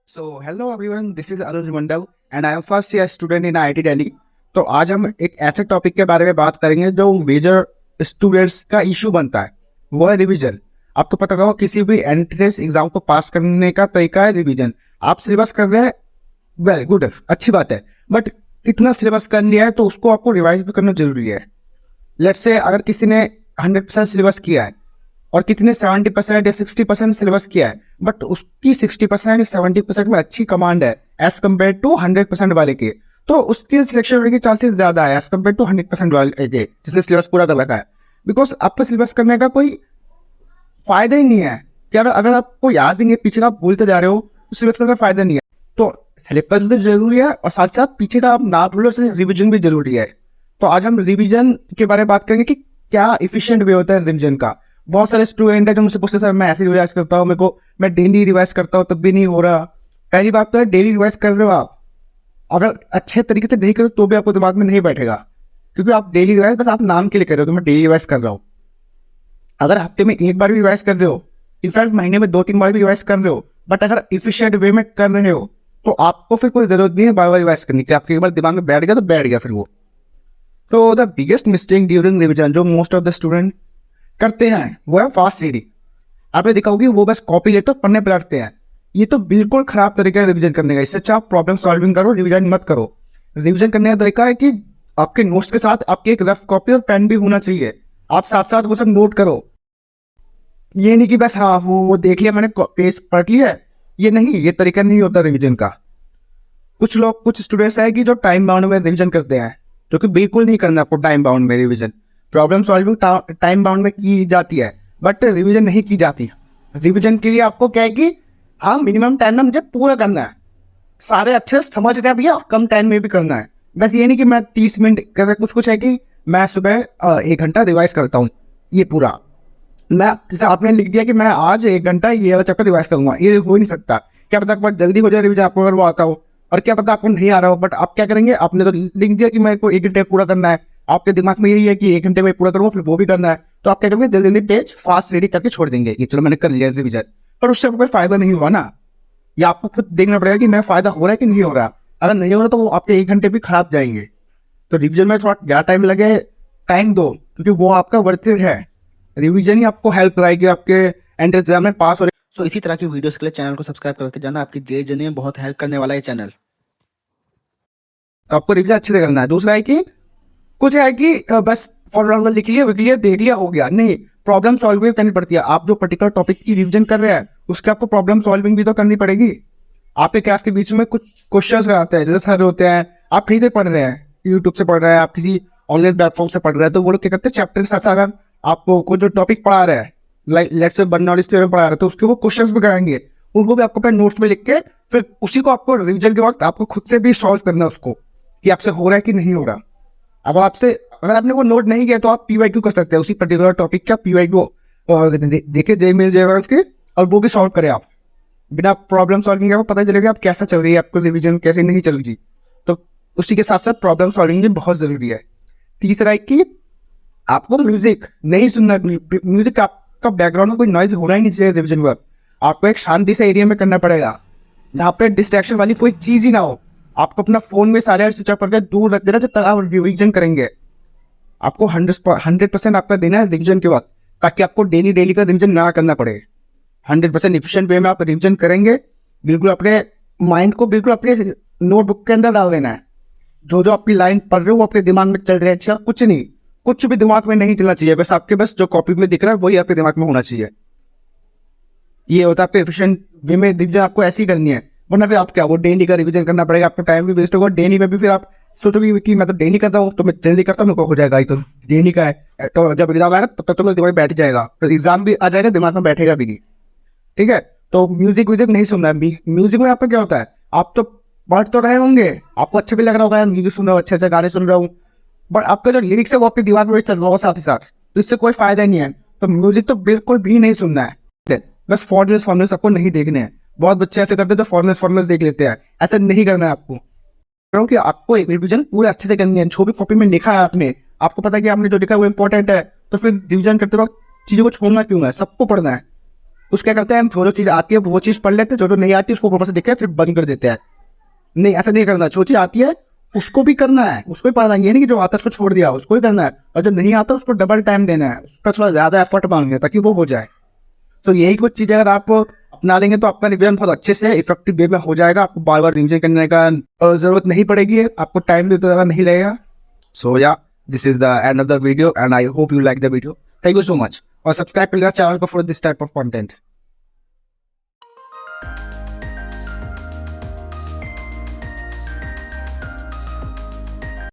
So hello everyone, this is Anuj Mandal and I am first year student in IIT Delhi. तो आज हम एक ऐसे topic के बारे में बात करेंगे जो मेजर स्टूडेंट्स का इशू बनता है, वो है रिवीजन। आपको पता होगा किसी भी एंट्रेंस एग्जाम को पास करने का तरीका है रिवीजन। आप सिलेबस कर रहे हैं, वेल गुड, अच्छी बात है, बट कितना सिलेबस कर लिया है तो उसको आपको रिवाइज भी करना जरूरी है। लेट्स से अगर किसी ने 100% सिलेबस किया है और किसी ने 70% या 60% सिलेबस किया है, बट उसकी 60% या 70% में अच्छी कमांड है एज कम्पेयर टू 100% वाले के, तो उसके सिलेक्शन होने के चांसेस ज्यादा है एज कम्पेयर टू 100% वाले के जिसने सिलेबस पूरा कर रखा है। बिकॉज आपको सिलेबस करने का कोई फायदा ही नहीं है कि अगर आपको याद ही नहीं है, पीछे का आप भूलते जा रहे हो, तो सिलेबस करने का फायदा नहीं है। तो सिलेबस भी जरूरी है और साथ साथ पीछे का आप ना भूलो, रिविजन भी जरूरी है। तो आज हम रिविजन के बारे में बात करेंगे कि क्या इफिशियंट वे होता है रिविजन का। बहुत सारे स्टूडेंट है जो मुझसे पूछते सर मैं ऐसे रिवाइज करता हूँ, मैं डेली रिवाइज करता हूँ तब भी नहीं हो रहा। पहली बात तो है, डेली रिवाइज कर रहे हो आप, अगर अच्छे तरीके से नहीं करो तो भी आपको दिमाग में नहीं बैठेगा, क्योंकि आप डेली रिवाइज बस आप नाम के लिए कर रहे हो, तो मैं डेली रिवाइज कर रहा हूँ। अगर हफ्ते में एक बार भी रिवाइज कर रहे हो, इनफैक्ट महीने में 2-3 बार भी रिवाइज कर रहे हो, बट अगर इफिशियंट वे में कर रहे हो तो आपको फिर कोई जरूरत नहीं है बार बार रिवाइज करने की। आपके एक बार दिमाग में बैठ गया तो बैठ गया फिर वो। तो the biggest mistake during revision जो मोस्ट ऑफ द स्टूडेंट करते हैं वो है फास्ट रीडिंग। आपने देखा होगी वो बस कॉपी लेते और पढ़ने पलटते हैं। ये तो बिल्कुल खराब तरीका है रिवीजन करने का। इससे अच्छा आप प्रॉब्लम सॉल्विंग करो, रिवीजन मत करो। रिवीजन करने का तरीका है कि आपके नोट्स के साथ आपकी एक रफ कॉपी और पेन भी होना चाहिए, आप साथ साथ वो सब नोट करो। ये नहीं कि बस हाँ वो देख लिया मैंने पेज पढ़ लिया है, ये नहीं, ये तरीका नहीं होता रिवीजन का। कुछ स्टूडेंट्स है कि जो टाइम बाउंड में रिवीजन करते हैं, जो कि बिल्कुल नहीं करना आपको टाइम बाउंड में revision. Problem solving time bound में की जाती है बट रिवीजन नहीं की जाती। रिवीजन के लिए आपको क्या है कि हाँ मिनिमम टाइम में मुझे पूरा करना है, सारे अच्छे से समझ रहे हैं भैया, और कम टाइम में भी करना है। बस ये नहीं कि मैं 30 मिनट कर, कुछ है कि मैं सुबह 1 घंटा रिवाइज करता हूँ, ये पूरा मैं जैसे आपने लिख दिया कि मैं आज 1 घंटा ये वाला चैप्टर रिवाइज करूंगा, ये हो नहीं सकता। क्या पता आपको जल्दी हो जाए रिवीजन आपको अगर वो आता हो, और क्या पता आपको नहीं आ रहा हो, बट आप क्या करेंगे, आपने तो लिख दिया कि मेरे को 1 घंटे पूरा करना है, आपके दिमाग में यही है कि 1 घंटे में पूरा करूंगा, फिर वो भी करना है, तो आप क्या करेंगे, जल्दी जल्दी पेज फास्ट रीडिंग करके छोड़ देंगे कि चलो मैंने कर लिया रिवीजन, पर उससे कोई फायदा नहीं हुआ ना। या आपको खुद देखना पड़ेगा कि मेरा फायदा हो रहा है कि नहीं हो रहा। अगर नहीं हो रहा तो वो आपके 1 घंटे भी खराब जाएंगे। तो रिवीजन में थोड़ा ज्यादा टाइम लगे, टाइम दो, क्योंकि वो आपका वर्थ इट है। रिवीजन ही आपको हेल्प कराएगी आपके एंट्रेंस एग्जाम में पास हो। सो इसी तरह की वीडियोस के लिए चैनल को सब्सक्राइब करके जाना, आपकी जे जर्नी में बहुत हेल्प करने वाला है चैनल। तो आपको रिवीजन अच्छे से करना है। दूसरा है कि कुछ है कि बस फॉर्मूला लिख लिया देख लिया हो गया, नहीं, प्रॉब्लम सॉल्विंग करनी पड़ती है। आप जो पर्टिकुलर टॉपिक की रिवीजन कर रहे हैं उसके आपको प्रॉब्लम सॉल्विंग भी तो करनी पड़ेगी। आपके क्लास के बीच में कुछ क्वेश्चंस कराते हैं, जैसे सर होते हैं, आप कहीं से पढ़ रहे हैं, यूट्यूब से पढ़ रहे हैं, आप किसी ऑनलाइन प्लेटफॉर्म से पढ़ रहे हैं, तो वो लोग क्या करते हैं, चैप्टर के साथ साथ अगर आपको जो टॉपिक पढ़ा रहे हैं, like let's say Bernoulli's theorem पढ़ा रहे हैं, तो उसके वो क्वेश्चंस भी कराएंगे, उनको भी आपको अपने नोट्स में लिख के फिर उसी को आपको रिवीजन के वक्त आपको खुद से भी सॉल्व करना है उसको, कि आपसे हो रहा है कि नहीं हो रहा। अगर आपने वो नोट नहीं किया तो आप PYQ कर सकते हैं, उसी पर्टिकुलर टॉपिक का PYQ देखे JMS के, और वो भी सॉल्व करें आप। बिना प्रॉब्लम सॉल्विंग के आपको पता चलेगा आप कैसा चल रही है, आपको रिवीजन कैसे नहीं चल रही। तो उसी के साथ साथ प्रॉब्लम सॉल्विंग भी बहुत जरूरी है। तीसरा है कि आपको म्यूजिक नहीं सुनना। म्यूजिक आपका बैकग्राउंड में कोई नॉइज होना ही नहीं चाहिए रिवीजन वर्क। आपको एक शांति से एरिया में करना पड़ेगा जहाँ पे डिस्ट्रैक्शन वाली कोई चीज ही ना हो। आपको अपना फोन में सारे स्विच ऑफ करके दूर रख देना जब तक आप रिवीजन करेंगे। आपको 100% आपका देना है रिवीजन के वक्त, ताकि आपको डेली का रिवीजन ना करना पड़े। 100% इफिशिएंट वे में आप रिवीजन करेंगे। बिल्कुल अपने माइंड को बिल्कुल अपने नोटबुक के अंदर डाल देना है। जो आपकी लाइन पढ़ रहे हो वो अपने दिमाग में चल रहा है, अच्छा कुछ नहीं, कुछ भी दिमाग में नहीं चलना चाहिए, बस जो कॉपी में दिख रहा है वही आपके दिमाग में होना चाहिए। ये होता है आपके एफिशिएंट वे में रिवीजन आपको ऐसी करनी है, वरना फिर आप क्या वो डेली का रिवीजन करना पड़ेगा, आपका टाइम भी वेस्ट होगा। डेली में भी फिर आप सोचोगे कि मैं तो डेली करता हूँ तो मैं जल्दी करता हूँ, मेरे को हो जाएगा, ये तो डेली का है, तो जब एग्जाम आएगा तब तक तो मेरे दिमाग में बैठ जाएगा, तो एग्जाम भी आ जाएगा, दिमाग में बैठेगा भी नहीं। ठीक है, तो म्यूजिक नहीं सुनना है। म्यूजिक में आपका क्या होता है, आप तो पढ़ तो रहे होंगे, आपको अच्छा भी लग रहा होगा यार म्यूजिक सुन रहा हूँ, अच्छे अच्छे गाने सुन रहा हूँ, बट आपका जो लिरिक्स है वो आपके दिमाग में चल रहा होगा साथ ही साथ, तो इससे कोई फायदा नहीं है। तो म्यूजिक तो बिल्कुल भी नहीं सुनना है। बस फॉर्मुले आपको नहीं देखने हैं। बहुत बच्चे ऐसे करते हैं तो फॉर्मुले देख लेते हैं, ऐसा नहीं करना है आपको। क्योंकि आपको रिवीजन पूरे अच्छे से करनी है। जो भी कॉपी में लिखा है आपने, आपको पता है कि आपने जो लिखा है वो इंपॉर्टेंट है, तो फिर रिवीजन करते वक्त चीजों को छोड़ना क्यों है, सबको पढ़ना है। कुछ क्या करते हैं हम, जो चीज़ आती है वो चीज़ पढ़ लेते हैं, जो नहीं आती है उसको ऊपर से देख के फिर बंद कर देते हैं। नहीं, ऐसा नहीं करना। जो चीज़ आती है उसको भी करना है, उसको भी पढ़ना है। ये नहीं कि जो आता है उसको छोड़ दिया, उसको भी करना है। और जो नहीं आता उसको डबल टाइम देना है, उसका थोड़ा ज़्यादा एफर्ट मांगना है ताकि वो हो जाए। तो यही कुछ चीज़ें अगर आप अपना लेंगे तो आपका रिवीजन बहुत अच्छे से इफेक्टिव वे में हो जाएगा। आपको बार बार रिवीजन करने का ज़रूरत नहीं पड़ेगी, आपको टाइम भी उतना ज़्यादा नहीं लगेगा। सो या this is the end of the video and I hope you like the video. Thank you so much, और सब्सक्राइब कर लिया चैनल को for this type of content.